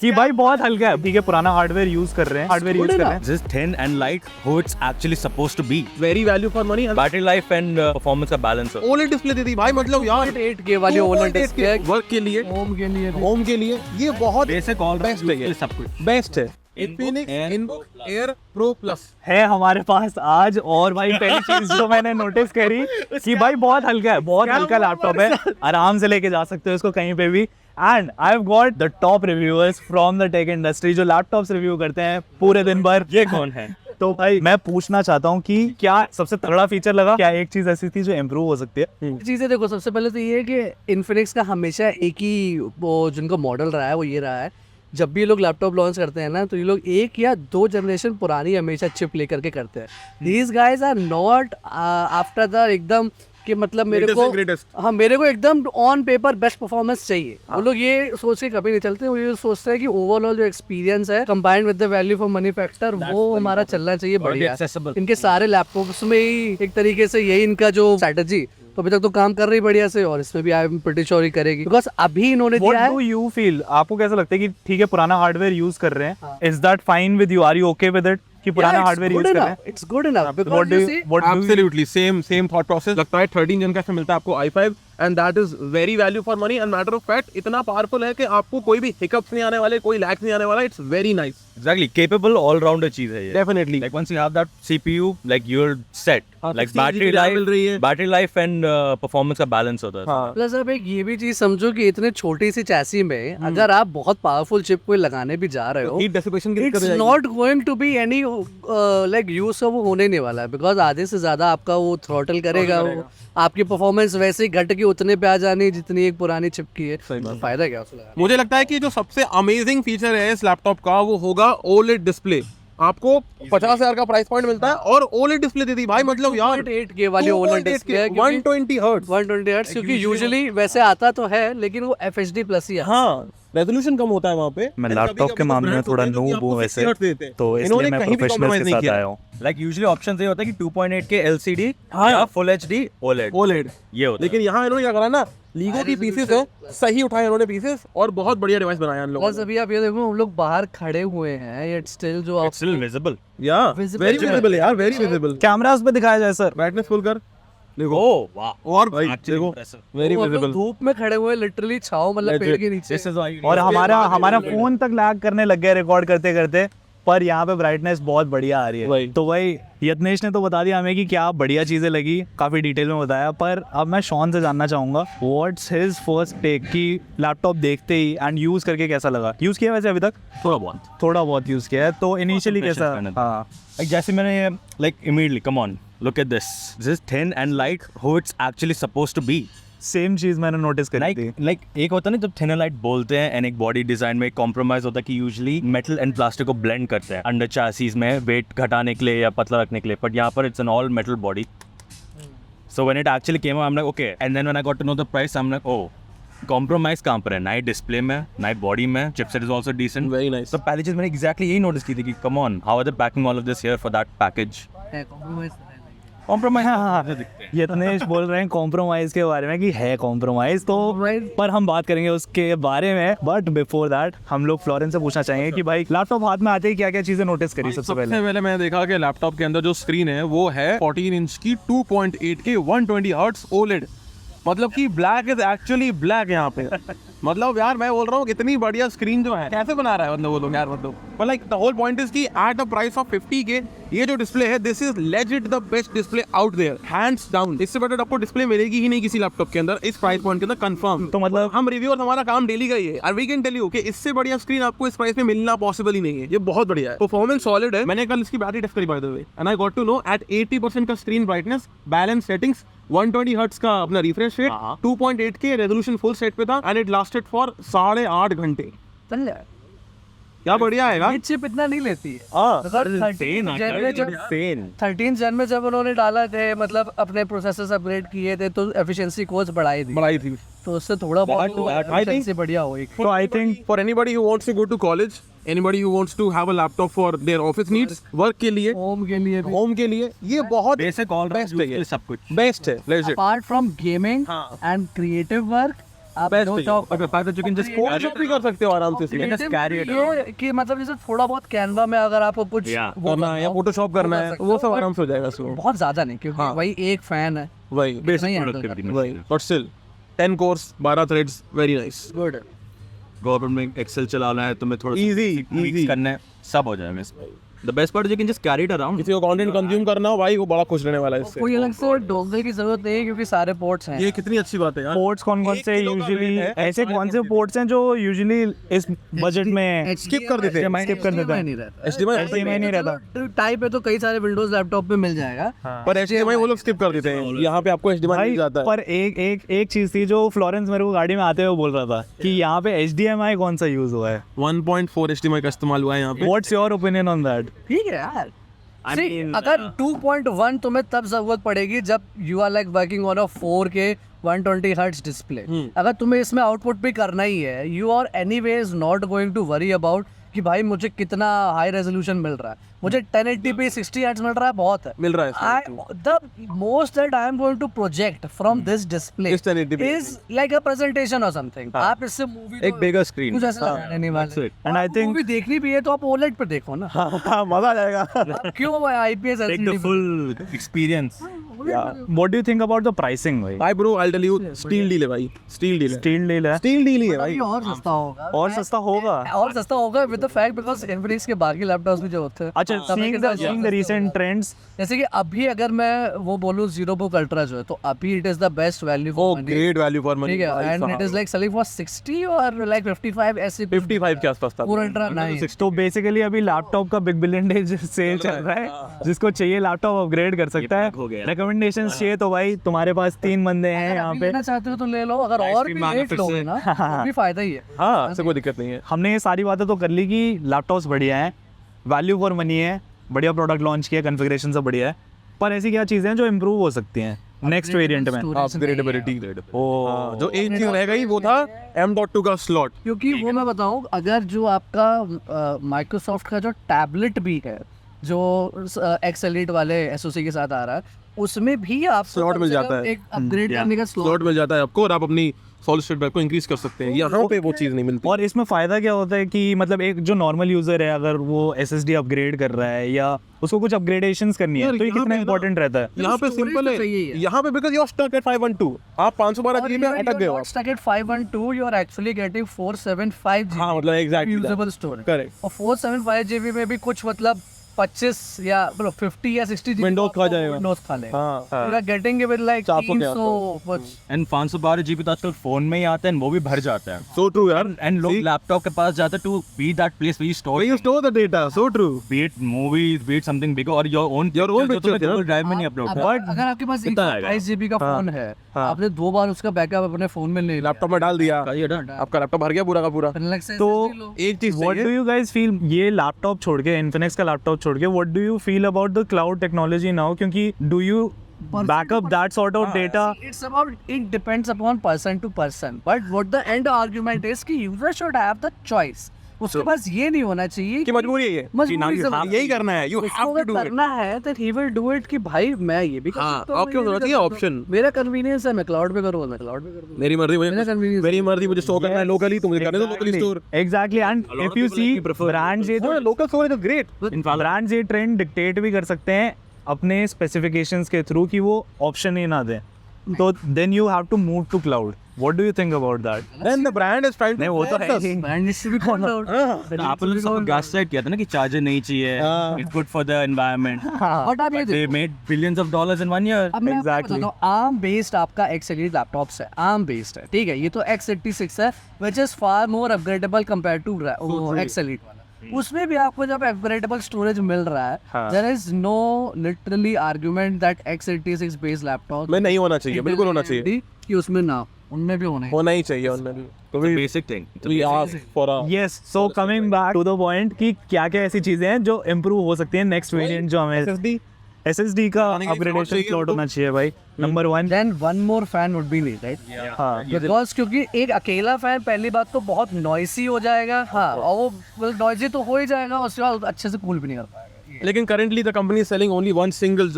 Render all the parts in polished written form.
कि भाई बहुत हल्का है, ठीक है, पुराना हार्डवेयर यूज कर रहे हैं, This is thin and light, who it's actually supposed to be. Very value for money. Battery life and performance का balance हो। ओलेड डिस्प्ले दे दी भाई, मतलब यार 8K वाली OLED डिस्प्ले वर्क के लिए, होम के लिए ये बहुत Basic all बेस्ट है, ये सब कुछ। बेस्ट है। Infinix InBook air pro plus है हमारे पास आज। और भाई पहली चीज जो मैंने नोटिस करी कि भाई बहुत हल्का है, बहुत हल्का लैपटॉप है, आराम से लेके जा सकते हो इसको कहीं पे भी। And I have got the top reviewers from the tech industry जो लैपटॉप्स रिव्यू करते हैं पूरे दिन भर। ये कौन है? तो भाई मैं पूछना चाहता हूँ कि क्या सबसे तगड़ा फीचर लगा, क्या एक चीज ऐसी थी जो इम्प्रूव हो सकती है? चीजें देखो, सबसे पहले तो ये है कि इन्फिनिक्स का हमेशा एक ही वो जिनका मॉडल रहा है वो ये रहा है, जब भी ये लोग लैपटॉप लॉन्च करते हैं ना तो ये लोग 1 या 2 जनरेशन पुरानी हमेशा चिप लेकर के करते हैं। These guys are not after the एकदम कि मतलब मेरे को एकदम ऑन पेपर बेस्ट परफॉर्मेंस चाहिए। वो लोग ये सोच के कभी नहीं चलते, वो ये सोचते हैं कि ओवरऑल जो एक्सपीरियंस है combined with the value for money factor वो हमारा चलना चाहिए बढ़िया। इनके सारे लैपटॉप्स में ही एक तरीके से यही इनका जो स्ट्रेटजी तो अभी तक तो काम कर रही बढ़िया से, और इसमें भी आई एम प्रीटी श्योर ही करेगी बिकॉज अभी इन्होंने दिया है। What do you feel? आपको कैसा लगता है कि ठीक है पुराना हार्डवेयर यूज कर रहे हैं, is that fine with you? Are you okay with it कि पुराना हार्डवेयर यूज कर रहे हैं? It's good enough What because do you you- see what do you- absolutely same thought process. लगता है 13 जन का इसमें मिलता है आपको i5 and that is very value for money and matter of fact इतना पावरफुल है कि आपको कोई भी हिकअप्स नहीं आने वाले, कोई लैग्स नहीं आने वाला। It's very nice, Exactly, capable all-rounder चीज है ये। Definitely. Like once you have that CPU, like you're set. Like 16 battery GB life, मिल रही है। battery life and performance का balance होता है। हाँ प्लस अब एक ये भी चीज समझो कि इतने छोटी सी चैसी में अगर आप बहुत पावरफुल चिप कोई लगाने भी जा रहे हो, हीट डिसिपेशन की दिक्कत हो इट्स जाएगी। Not going to be any like use वो होने नहीं वाला है बिकॉज आधे से ज्यादा आपका वो थ्रॉटल करेगा वो, आपकी परफॉर्मेंस वैसे ही घट के उतने पे आ जानी जितनी एक पुरानी चिप की है। फायदा क्या उसका? मुझे लगता है कि जो सबसे अमेजिंग फीचर है इस लैपटॉप का वो होगा ओलेड डिस्प्ले। आपको 50,000 का प्राइस पॉइंट मिलता है और ओलेड डिस्प्ले दे दी भाई, मतलब यार 8K वाली OLED डिस्प्ले है 120 हर्ट्ज 120 हर्ट्ज, क्योंकि यूजुअली वैसे आता तो है लेकिन वो FHD प्लस ही है। हाँ रेजोल्यूशन कम होता है वहाँ पे। मैं लैपटॉप के मामले में थोड़ा नूब हूँ वैसे, तो इसलिए मैं प्रोफेशनल के साथ आया हूँ। Like usually options ये होता है कि 2.8 के LCD या Full HD OLED ओलेड ये होता है। लेकिन यहाँ इन्होंने क्या करा ना, लीगो की पीसेस है, सही उठाए इन्होंने पीसेस और बहुत बढ़िया डिवाइस बनाया इन लोगों बस अभी आप ये देखो हम लोग बाहर खड़े हुए हैं येट स्टिल जो आप It's still visible. ने। या वेरी विजिबल यार, वेरी विजिबल। कैमरास पे दिखाया जाए सर। ब्राइटनेस फुल कर देखो। Oh wow. और भाई Actually देखो impressive. वेरी वो हम लोग विजिबल। धूप में खड़े हुए लिटरली छाव मतलब पेड़ के नीचे। This is why you और need- हमारा फोन तक लैग करने लग गया रिकॉर्ड करते करते, पर यहाँ पे ब्राइटनेस बहुत बढ़िया आ रही है। वही। तो भाई यत्नेश ने तो बता दिया हमें कि क्या बढ़िया चीजें लगी, काफी डिटेल में बताया, पर अब मैं शॉन से जानना चाहूंगा व्हाट्स हिज फर्स्ट टेक कि लैपटॉप देखते ही एंड यूज करके कैसा लगा? यूज किया वैसे अभी तक? थोड़ा बहुत यूज किया है, तो इनिशियली कैसा? हाँ Like जैसे मैंने ये like immediately come on look at this. This is thin and light, who it's actually supposed to be. Same चीज मैंने नोटिस करी थी। लाइक एक होता है ना जब थिन एंड लाइट बोलते हैं एंड एक बॉडी डिजाइन में कॉम्प्रोमाइज होता है कि यूजुअली मेटल एंड प्लास्टिक को ब्लेंड करते हैं अंडर चैसिस में वेट घटाने के लिए या पतला रखने के लिए, बट यहाँ पर it's an all metal body. So when it actually came I am like okay, and then when I got to know the price I am like oh compromise कहाँ पर है? नाइट डिस्प्ले में, night body में, chipset is also decent. Very nice. तो पहली चीज मैंने exactly यही नोटिस की थी कि come on how are they packing all of this here for that package. Compromise Yatnesh बोल रहे हैं कॉम्प्रोमाइज के बारे में कि है कॉम्प्रोमाइज, तो पर हम बात करेंगे उसके बारे में। बट बिफोर दैट हम लोग फ्लोरेंस से पूछना चाहेंगे कि भाई लैपटॉप हाथ में आते ही क्या क्या चीजें नोटिस करी सबसे पहले? मैंने देखा कि लैपटॉप के अंदर जो स्क्रीन है वो है 14 इंच की 2.8 के 120 हर्ट्ज ओलेड। मतलब कि ब्लैक इज एक्चुअली ब्लैक यहाँ पे। मतलब यार मैं बोल रहा हूँ इतनी बढ़िया स्क्रीन जो है कैसे बना रहा है मतलब वो लोग यार, मतलब but like the whole point is कि at the price of 50K ये जो डिस्प्ले है this is legit the best display out there hands down. इससे बेटर आपको डिस्प्ले मिलेगी ही नहीं किसी लैपटॉप के अंदर इस प्राइस पॉइंट के अंदर कंफर्म। तो मतलब हम रिव्यूअर हमारा काम डेली का ही है और वी कैन टेल यू कि इससे बढ़िया स्क्रीन आपको इस प्राइस में मिलना पॉसिबल ही नहीं है। ये बहुत बढ़िया है, परफॉर्मेंस सॉलिड है। मैंने कल इसकी बैटरी टेस्ट करी by the way and I got to know at 80% का screen brightness, balance settings, 120 hertz का अपना रिफ्रेश रेट, 2.8 के रेजोल्यूशन फुल सेट पे था एंड इट लास्टेड फॉर 8.5 घंटे। क्या बढ़िया है ये चिप इतना नहीं लेती है। 13 जन में जब उन्होंने डाला थे मतलब अपने प्रोसेसर्स अपग्रेड किए थे तो एफिशिएंसी कोर्स बढ़ाई थी, तो उससे थोड़ा बहुत एफिशिएंसी बढ़िया हुई। तो I think For anybody who wants to go to college, anybody who wants to have a laptop for their office needs, work के लिए, होम के लिए भी home के लिए ये बहुत बेसिक ऑल बेस्ट है, ये सब कुछ बेस्ट है। legit। apart from gaming हाँ। and creative work आप Best no thing. talk- But the fact that you can just कोई शॉट भी कर सकते हो आराम से इसमें just carry it ये कि मतलब जैसे थोड़ा बहुत कैनवा में अगर आपको कुछ Yeah. वो करना है या फोटोशॉप करना है वो सब आराम से हो जाएगा इसमें बहुत ज्यादा नहीं क्योंकि हाँ। वही एक फैन है वही नहीं handle कर productivity वही but still 10 course 12 threads very nice good government में एक्सेल चलाना है तुम्हें थोड़ा Easy, easy. करना है सब हो जाएगा इसमें the best part you can just carry it around किसी को कंटेंट कंज्यूम करना हो भाई वो बड़ा खुश रहने वाला है इससे कोई अलग से डोजर की जरूरत नहीं है क्योंकि सारे पोर्ट्स हैं ये कितनी अच्छी बात है यार पोर्ट्स कौन कौन एक से किलो का यूजुअली weight है, ऐसे कौन से पोर्ट्स हैं जो यूजुअली इस बजट में skip कर देते हैं। skip कर देते हैं। नहीं रहता HDMI HDMI नहीं रहता। टाइप है तो कई सारे विंडोज लैपटॉप पे मिल जाएगा पर HDMI वो लोग स्किप कर देते हैं यहाँ पे आपको HDMI भाई मिल जाता है पर एक चीज थी जो फ्लोरेंस मेरे को गाड़ी में आते हुए बोल रहा था कि यहाँ पे HDMI कौन सा यूज हुआ है 1.4 HDMI का इस्तेमाल हुआ है यहाँ पे what's your opinion on that ठीक है यार See, अगर 2.1 तुम्हें तब जरूरत पड़ेगी जब you are like working on a 4K 120 hertz display अगर तुम्हें इसमें आउटपुट भी करना ही है you are anyways not going to worry about कि भाई मुझे कितना हाई रेजोल्यूशन मिल रहा है मुझे 1080p 60 हर्ट्ज मिल रहा है बहुत है मिल रहा है the most that I am going to project from this display Is 1080p. is like a presentation or something आप इससे मूवी एक bigger screen. कुछ ऐसा लगाने नहीं वाले And I think- मूवी देखनी भी है तो आप OLED पे देखो ना हाँ मजा आ जाएगा आप क्यों IPS take the LCD full experience what do you think about the pricing भाई भाई bro I tell you steal deal है भाई स्टील डील है स्टील डील है स्टील डील ही है भाई ये और सस्ता होगा और सस्ता होगा और सस्ता होगा with the fact because Infinix के बाकी लैपटॉप्स भी जो होते हैं अच्छा seeing the recent trends जैसे कि अभी अगर मैं वो बोलूं ZeroBook अल्ट्रा जो है तो अभी it is the best value of for money great value for money ठीक है and it is like selling for 60 और लाइक 55 ऐसे 55 के आसपास था पूरा अल्ट्रा नहीं तो बेसिकली अभी लैपटॉप का बिग बिलियन डे सेल चल रहा है जिसको चाहिए लैपटॉप अपग्रेड कर सकता है हो गया। रिकमेंडेशंस चाहिए तो भाई तुम्हारे पास 3 बंदे हैं यहाँ पे लेना चाहते हो तो ले लो अगर और भी रेट लोगे ना तो भी फायदा ही है हाँ ऐसे कोई दिक्कत नहीं है हमने ये सारी बातें तो कर ली कि लैपटॉप्स बढ़िया हैं वैल्यू फॉर मनी है बढ़िया प्रोडक्ट लॉन्च किया कन्फिग्रेशन सब बढ़िया है पर ऐसी क्या चीज़ें हैं जो इम्प्रूव हो सकती हैं नेक्स्ट वेरिएंट में अपग्रेडेबिलिटी ओ जो एक चीज रह गई वो था M.2 का स्लॉट क्योंकि वो मैं बताऊं अगर जो आपका माइक्रोसॉफ्ट का जो टैबलेट भी है जो एक्स एलिट वाले एसओसी के साथ आ रहा है उसमें भी आप Slot मिल जाता है। एक अपग्रेड करने का स्लॉट स्लॉट मिल जाता है आपको और आप अपनी सॉलिड स्टेट ड्राइव को इंक्रीज कर सकते हैं यहाँ पे वो चीज नहीं मिलती और इसमें फ़ायदा क्या होता है कि मतलब एक जो नॉर्मल यूज़र है अगर वो SSD अपग्रेड कर रहा है या उसको कुछ अपग्रेडेशंस करनी है यार, तो ये यहाँ कितना पे ना- इंपॉर्टेंट रहता है यहाँ पे storage सिंपल तो है चाहिए ही है। यहाँ पे because you are stuck at 512 आप 512 जीबी में अटक गए हो आप। stuck at 512 you are actually getting 475 GB हाँ मतलब एग्जैक्टली usable storage करेक्ट और 475 GB में भी कुछ मतलब 25 या मतलब 50 या 60 GB Windows खा जाएगा। Windows खा लेगा हाँ you are getting it with like 400 के 300 कुछ एंड 512 जीबी तो आजकल फोन में ही आता है and वो भी भर जाता है सो ट्रू यार एंड लोग लैपटॉप के पास जाते हैं to be that place we store you store the data so true be it movies be it something bigger और your own own जो तुम्हें pictures, Google ड्राइव में नहीं अपलोड अब कर अगर आपके पास कितना आएगा? 128 GB का फोन है आपने 2 बार उसका बैकअप अपने फोन में ले लिया लैपटॉप में डाल दिया ये डन आपका लैपटॉप भर गया पूरा का पूरा फिर अलग से तो SSD लो। एक चीज what do you guys feel ये लैपटॉप छोड़ के इन्फिनिक्स का लैपटॉप छोड़ के what do you feel about the cloud technology now क्योंकि do you backup that sort of data It's about it depends upon person to person. But what the end argument is कि user should have the choice. उसके पास ये नहीं होना चाहिए कि मजबूरी है ये मजबूरी से यही करना है यू उसको हैव टू अगर डू इट करना है then he will do it कि भाई मैं ये भी कर हाँ, सकता हूँ, option मैं ये होना भी चाहिए, कर सकता हूँ। option। मेरा कन्वीनियंस है मैं क्लाउड पे करूँगा मैं क्लाउड पे कर दूंगा मेरी मर्जी मेरा मुझे convenience मेरी मर्जी मुझे स्टोर करना है लोकली तो मुझे करने दो locally store exactly and lot of if you people see actually prefer brands ये local storage is great brands ये ट्रेंड डिक्टेट भी कर सकते हैं अपने स्पेसिफिकेशंस के थ्रू कि वो ऑप्शन ही ना दें तो then you have to move to cloud what do you think about that and the brand is trying नहीं वो तो है ही ब्रांड से भी कौन क्लाउड एप्पल ने सब गैस सेट किया था ना कि चार्जर नहीं चाहिए it's good for the environment but आप ये they made billions of dollars in 1 year अब मैं आपको Exactly. बताता हूँ ARM बेस्ड आपका एक्स एलिट लैपटॉप्स है ARM बेस्ड है ठीक है ये तो x86 है which is far more upgradable compared to x elite वाला उसमें भी आपको जब अपग्रेडेबल स्टोरेज मिल रहा है there is no literally argument that x86 based laptop में नहीं होना चाहिए बिल्कुल होना चाहिए कि उसमें ना उनमें भी होना होना ही चाहिए उनमें भी तो भी basic thing we ask for a yes so coming back to the point कि क्या क्या ऐसी चीजें हैं जो इम्प्रूव हो सकती हैं नेक्स्ट वेरिएंट जो हमें SSD SSD का बनाने के लिए slot अपग्रेडेशन चाहिए स्लॉट उनको। होना चाहिए भाई number 1 then one more fan would be need right हाँ बिकॉज क्योंकि एक अकेला फैन पहली बात तो बहुत नॉइसी हो जाएगा हाँ और वो नॉइजी तो हो ही जाएगा उसके बाद अच्छे से कूल भी नहीं कर पाएगा लेकिन currently the company is selling only one single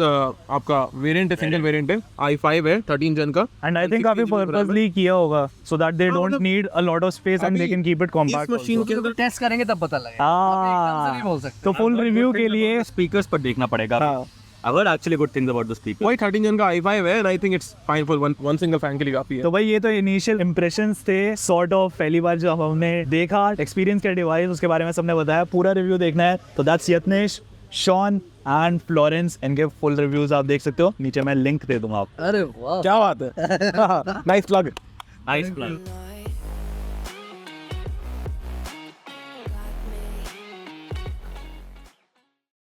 आपका वेरिएंट है, सिंगल वेरिएंट है, i5 है 13 जन का। एंड आई थिंक काफी पर्पसली किया होगा so that they don't need a lot of space and they can keep it इस कॉम्पैक्ट मशीन के अंदर टेस्ट करेंगे तब पता लगेगा, अभी एकदम से नहीं बोल सकते। तो फुल रिव्यू के लिए स्पीकर्स पर देखना पड़ेगा। हाँ। अगर actually good things about the speaker. वही 13 जन का i5 है, and I think it's fine for one single fan के लिए काफी है। तो भाई ये तो इनिशियल इंप्रेशंस थे सॉर्ट ऑफ, पहली बार जब हमने देखा एक्सपीरियंस किया डिवाइस, उसके बारे में सबने बताया। पूरा रिव्यू देखना है तो दैट्स यत्नेश, शॉन एंड फ्लोरेंस, इनके फुल रिव्यूज आप देख सकते हो, नीचे मैं लिंक दे दूंगा आप। अरे वाह, क्या बात है, नाइस प्लग। Nice plan.